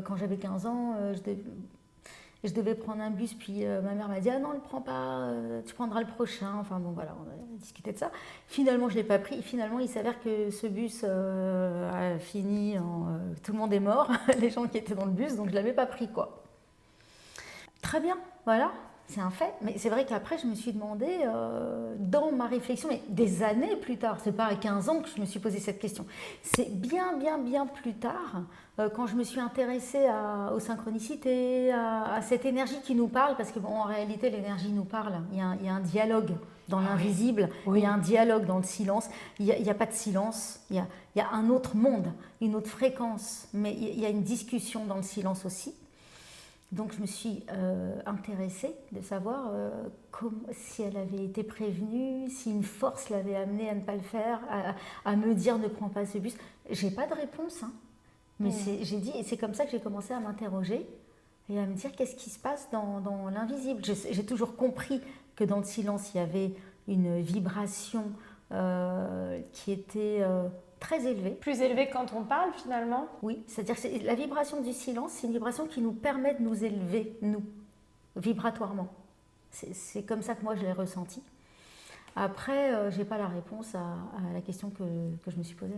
Quand j'avais 15 ans, je devais prendre un bus, puis ma mère m'a dit: ah non, ne le prends pas, tu prendras le prochain. Enfin bon, voilà, on a discuté de ça. Finalement, je ne l'ai pas pris. Finalement, il s'avère que ce bus a fini en. Tout le monde est mort, les gens qui étaient dans le bus, donc je ne l'avais pas pris, quoi. Très bien, voilà, c'est un fait. Mais c'est vrai qu'après, je me suis demandé, dans ma réflexion, mais des années plus tard, c'est pas à 15 ans que je me suis posé cette question, c'est bien, bien, bien plus tard, quand je me suis intéressée aux synchronicités, à cette énergie qui nous parle, parce que bon, en réalité, l'énergie nous parle, il y a un dialogue dans l'invisible, il y a un dialogue dans le silence, il n'y a pas de silence, il y a un autre monde, une autre fréquence, mais il y a une discussion dans le silence aussi. Donc je me suis intéressée de savoir si elle avait été prévenue, si une force l'avait amenée à ne pas le faire, à me dire ne prends pas ce bus. J'ai pas de réponse, hein, mais j'ai dit, et c'est comme ça que j'ai commencé à m'interroger et à me dire qu'est-ce qui se passe dans l'invisible. J'ai toujours compris que dans le silence il y avait une vibration qui était très élevée. Plus élevé quand on parle finalement. Oui, c'est-à-dire que la vibration du silence, c'est une vibration qui nous permet de nous élever, nous, vibratoirement. C'est comme ça que moi je l'ai ressenti. Après, je n'ai pas la réponse à la question que je me suis posée.